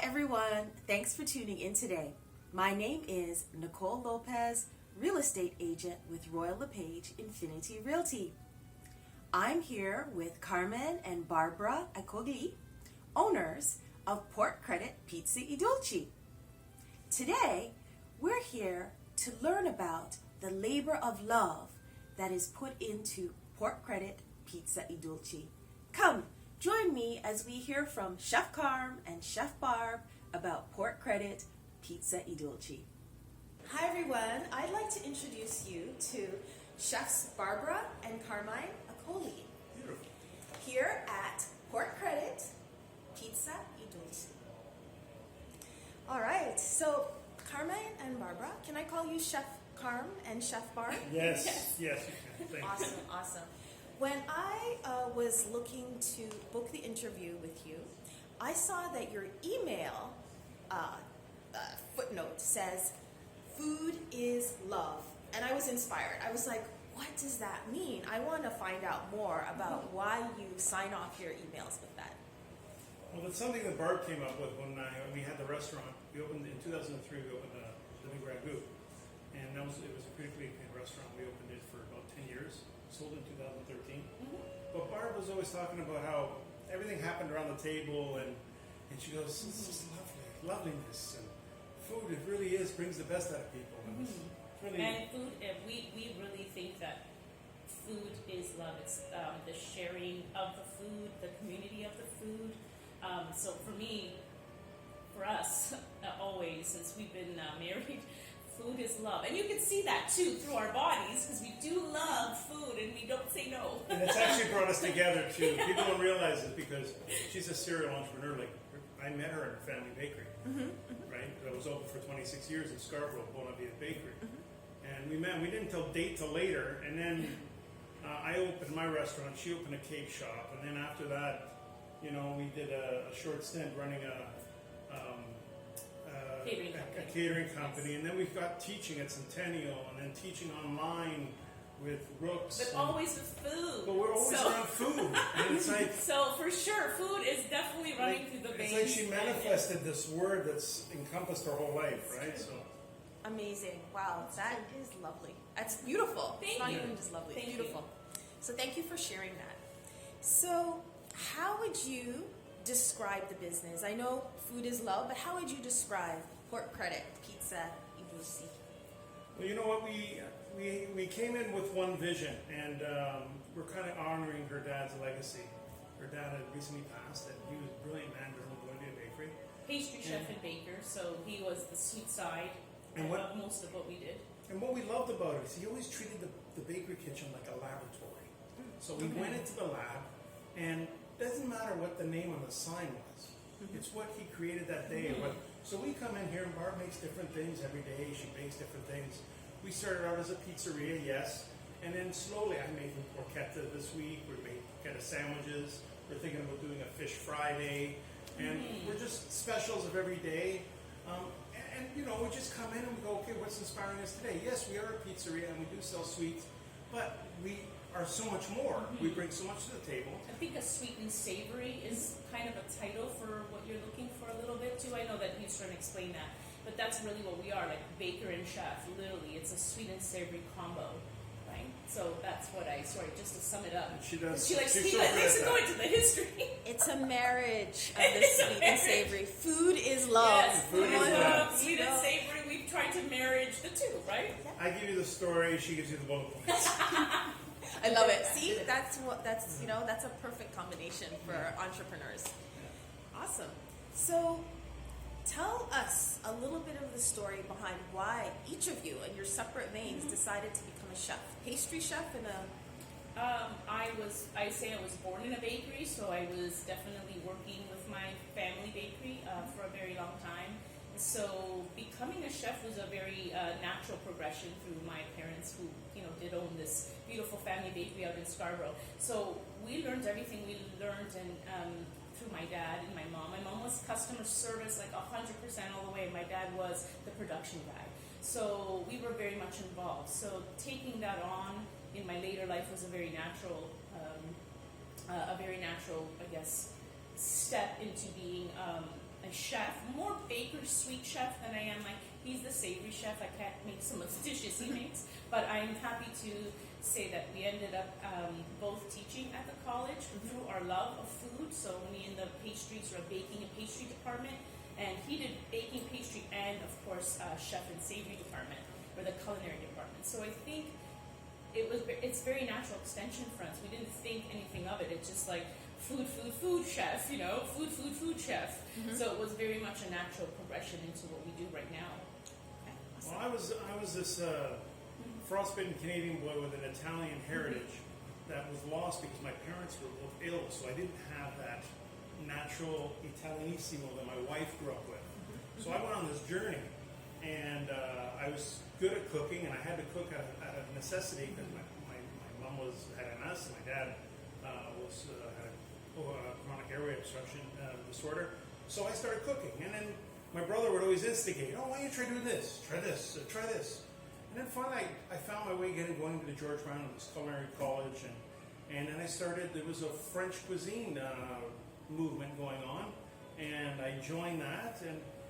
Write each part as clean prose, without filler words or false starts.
everyone. Thanks for tuning in today. My name is Nicole Lopez, real estate agent with Royal LePage Infinity Realty. I'm here with Carmen and Barbara Acogli, owners of Port Credit Pizza y Dolci. Today, we're here to learn about the labor of love that is put into Port Credit Pizza y Dolci. Come, join me as we hear from Chef Carm and Chef Barb about Port Credit Pizza y Dolci. Hi everyone, I'd like to introduce you to Chefs Barbara and Carmine Acogli here at Port Credit Pizza y Dolci. All right, so Carmine and Barbara, can I call you Chef Carm and Chef Barb? Yes, you can. Thank you. Awesome. When I was looking to book the interview with you, I saw that your email footnote says, "Food is love," and I was inspired. I was like, what does that mean? I want to find out more about why you sign off your emails with that. Well, it's something that Barb came up with when we had the restaurant. We opened in 2003. We opened the Big Ragu, and it was a critically acclaimed restaurant. We opened it for about 10 years. Sold in 2013. But Barb was always talking about how everything happened around the table, and she goes, "It's just loveliness and food. It really brings the best out of people." And it's really, and food, we really think that food is love. It's the sharing of the food, the community of the food. So for us, always, since we've been married, food is love. And you can see that too through our bodies, because we do love food and we don't say no. and it's actually brought us together too. People don't realize it because she's a serial entrepreneur. Like, I met her in her family bakery, right? That was open for 26 years in Scarborough, Bona Vita Bakery. And we met. We didn't date till later. And then I opened my restaurant. She opened a cake shop. And then after that, we did a short stint running a catering company, and then we've got teaching at Centennial, and then teaching online with Brooks. But always with food. But we're always around food, and it's like so for sure, food is definitely running through the veins. It's like she manifested this word that's encompassed her whole life, right? So amazing! Wow, that is lovely. That's beautiful. Thank it's not you. even just lovely. Thank Beautiful. you. So thank you for sharing that. So, how would you describe the business? I know food is love, but how would you describe Port Credit Pizza y Dolci? Well, you know what, we came in with one vision, and we're kind of honoring her dad's legacy. Her dad had recently passed, and he was a brilliant man building Columbia Bakery. Pastry chef and baker, so he was the sweet side of most of what we did. And what we loved about it is he always treated the bakery kitchen like a laboratory. So we went into the lab, and it doesn't matter what the name on the sign was. It's what he created that day. So we come in here, and Barb makes different things every day. She bakes different things. We started out as a pizzeria, yes, and then slowly I'm making porchetta this week. We're making porchetta sandwiches. We're thinking about doing a fish Friday, and we're just specials of every day. And we just come in and we go, okay, what's inspiring us today? Yes, we are a pizzeria and we do sell sweets, but we are so much more. We bring so much to the table. I think a sweet and savory is kind of a title for what you're looking for a little bit too. I know that he's trying to explain that, but that's really what we are, like baker and chef. Literally, it's a sweet and savory combo, right? So that's what just to sum it up. And she does. She likes she's to go into the history. It's a marriage of the sweet and savory. Food is love. Yes, food is love. Sweet and savory. We've tried to marriage the two, right? I give you the story. She gives you the bullet points. I love it. See, that's a perfect combination for entrepreneurs. Awesome. So, tell us a little bit of the story behind why each of you, in your separate veins, decided to become a chef, pastry chef, and a. I was born in a bakery, so I was definitely working with my family bakery for a very long time. So becoming a chef was a very natural progression through my parents, who did own this beautiful family bakery out in Scarborough. So we learned everything we learned, and through my dad and my mom. My mom was customer service, like 100% all the way. My dad was the production guy. So we were very much involved. So taking that on in my later life was a very natural, I guess, step into being a chef, more baker, sweet chef than I am. Like, he's the savory chef. I can't make some of the dishes he makes, but I'm happy to say that we ended up both teaching at the college through our love of food. So me in the pastries or baking and pastry department, and he did baking, pastry, and of course chef and savory department, or the culinary department. So I think it's very natural extension for us. We didn't think anything of it. It's just like food, chef, food, chef. So it was very much a natural progression into what we do right now. Okay, awesome. Well, I was this frostbitten Canadian boy with an Italian heritage that was lost because my parents were both ill, so I didn't have that natural Italianissimo that my wife grew up with. So I went on this journey, and I was good at cooking, and I had to cook out of necessity because my mom had MS, and my dad had a chronic airway obstruction disorder. So I started cooking, and then my brother would always instigate, "Oh, why don't you try doing this? Try this, try this." And then finally, I found my way going to the George Brown and this culinary college, and then I started. There was a French cuisine movement going on, and I joined that.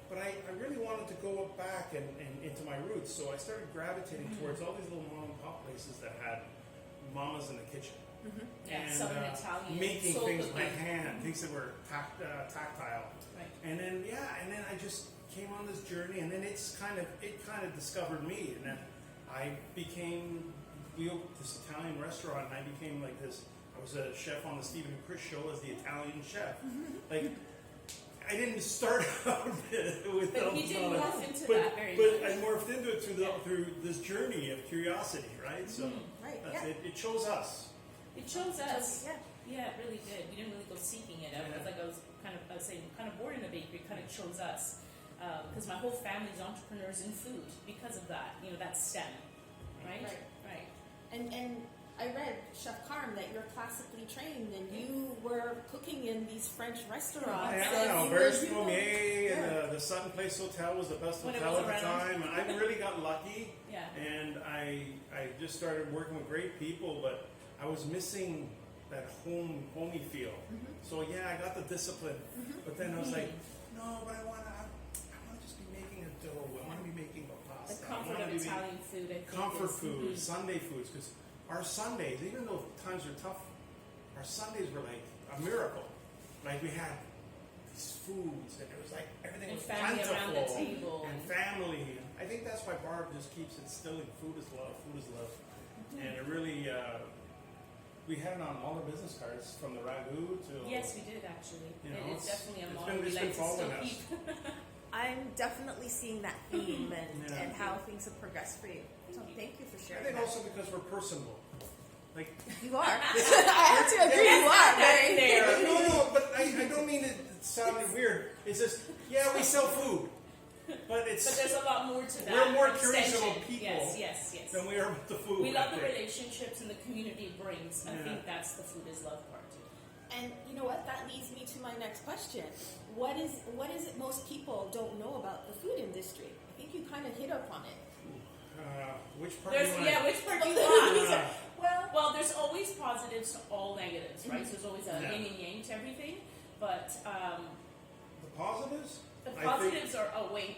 But I really wanted to go back and into my roots, so I started gravitating towards all these little mom and pop places that had mamas in the kitchen. Yeah, And Southern Italian, making soul things by cooking. hand, things that were tactile. Right. And then I just came on this journey, and then it kind of discovered me, and then we opened this Italian restaurant, and I became like this. I was a chef on the Stephen and Chris show as the Italian chef. Like, I didn't start out with But he did morph into but, that very but much. I morphed into it through this journey of curiosity, right? So Right, that's yeah. it chose us. It chose us. Yeah. Yeah, it really did. We didn't really go seeking it. I was kind of born in a bakery. Kind of chose us because my whole family's entrepreneurs in food because of that. That STEM, right? Right. And I read, Chef Carm, that you're classically trained and you were cooking in these French restaurants. Berge Pommier and the Sutton Place Hotel was the best When it hotel was at the around. time. And I really got lucky. Yeah. And I just started working with great people, but I was missing that homey feel. So yeah, I got the discipline. But then I was like, no, but I want to just be making a dough. I want to be making a pasta. The comfort of Italian food. I think Comfort is- food, Sunday foods, because our Sundays, even though times were tough, our Sundays were like a miracle. Like we had these foods, and it was like everything And was family around the plentiful, table. and family. I think that's why Barb just keeps instilling food is love, and it really. We had it on all the business cards, from the ragu to. Yes, we did actually. It's definitely a it's model been- we it's like been to still following us. keep. I'm definitely seeing that theme Yeah. and how things have progressed for you. So thank you for I sharing think that. also because we're personable. Like You are. I have to agree, you are. Very there. no, but I don't mean it sounded weird. It's just we sell food, but But there's a lot more to that. We're more curious extension. about people Yes. than we are with the food. We love I the think. relationships and the community it brings. I Yeah. think that's the food is love part too. And you know what? That leads me to my next question. What is it most people don't know about the food industry? I think you kind of hit up on it. Which part do you want? Which part do you want? Yeah. Well, there's always positives to all negatives, right? So there's always a Yeah. yin and yang to everything. But The positives? the I think positives are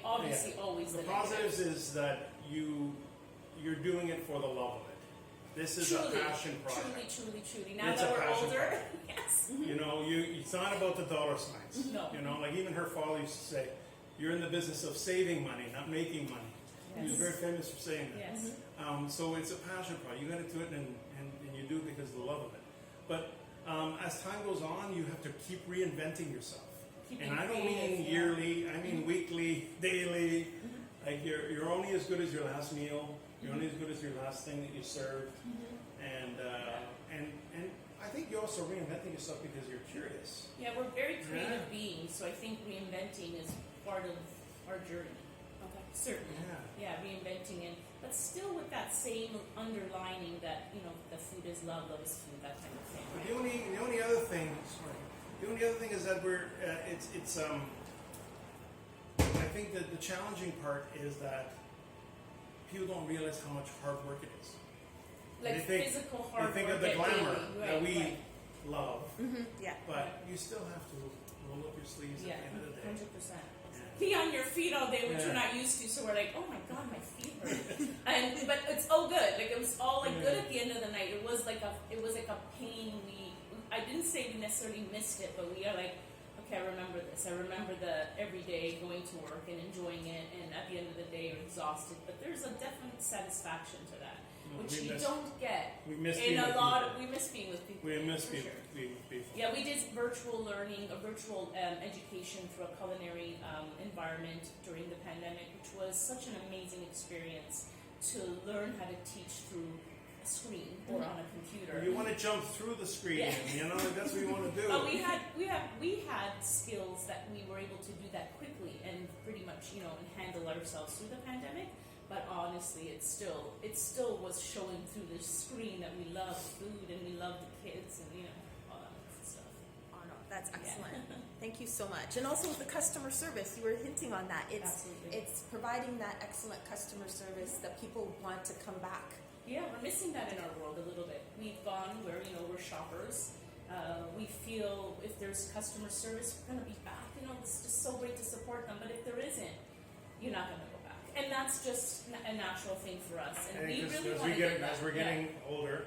obviously always the the positives negatives. is that you're doing it for the love of it. This is Truly, a passion project. Truly. Now It's that a we're passion older, project. yes. You know, it's not about the dollar signs. No. You know, like even her father used to say, "You're in the business of saving money, not making money." He was Yes. very famous for saying that. Yes. So it's a passion project. You got to do it, and you do it because of the love of it. But as time goes on, you have to keep reinventing yourself. Keeping And I don't creative, mean yeah. yearly. I mean weekly, daily. Like you're only as good as your last meal. You're only as good as your last thing that you served. And I think you're also reinventing yourself because you're curious. Yeah, we're very creative Yeah. beings, so I think reinventing is part of our journey. Okay. Certainly. Yeah, reinventing it, but still with that same underlining that, the food is love, love is food, that kind of thing. But Right? the only other thing, is that I think that the challenging part is that people don't realize how much hard work it is. Like physical hard They think work of the at glamour daily, that we right. love, Yeah. but you still have to roll up your sleeves Yeah, at the end of the day. 100%. Yeah. Be on your feet all day, which Yeah. we're not used to. So we're like, oh my god, my feet hurt. But it's all good. Like it was all like good at the end of the night. It was like a pain. I didn't say we necessarily missed it, but we are like, okay, I remember this. I remember the every day going to work and enjoying it, and at the end of the day, you're exhausted. But there's a definite satisfaction to that, which you don't get We miss in being a with lot. people. We miss being with people. We miss for being, sure. being with people. Yeah, we did virtual learning, a virtual education through a culinary environment during the pandemic, which was such an amazing experience to learn how to teach through a screen or on a computer. You want to jump through the screen, Yeah. you know, that's what you want to do. But we had skills that we were able to do that quickly and pretty much, you know, and handle ourselves through the pandemic. But honestly, it still was showing through the screen that we love food and we love the kids and, you know, all that stuff. Oh no, that's excellent. Thank you so much. And also with the customer service, you were hinting on that. Absolutely. It's providing that excellent customer service that people want to come back. Yeah, we're missing that in our world a little bit. We've gone where, you know, we're shoppers. We feel if there's customer service, we're going to be back. You know, it's just so great to support them. But if there isn't, you're not going to go back. And that's just a natural thing for us. And we really want to get that. As we're getting older,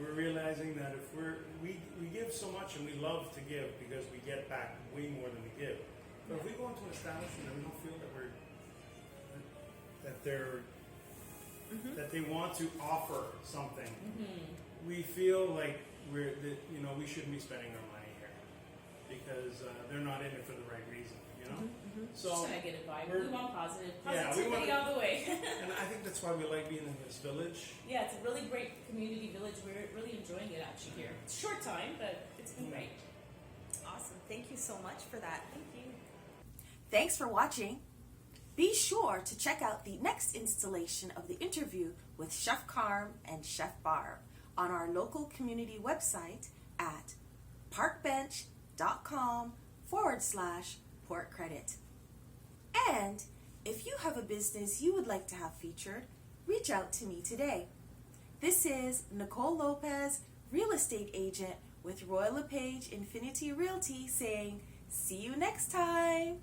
we're realizing that if we give so much and we love to give because we get back way more than we give. But if we go into an establishment and we don't feel that they want to offer something, we feel like we shouldn't be spending our money here because they're not in it for the right reason, you know. So Just trying to get a vibe. We want Yeah, positivity all the way. and I think that's why we like being in this village. Yeah, it's a really great community village. We're really enjoying it actually here. It's a short time, but it's been great. Awesome. Thank you so much for that. Thank you. Thanks for watching. Be sure to check out the next installation of the interview with Chef Carm and Chef Barb on our local community website at parkbench.com/port credit. And if you have a business you would like to have featured, reach out to me today. This is Nicole Lopez, real estate agent with Royal LePage Infinity Realty, saying, see you next time.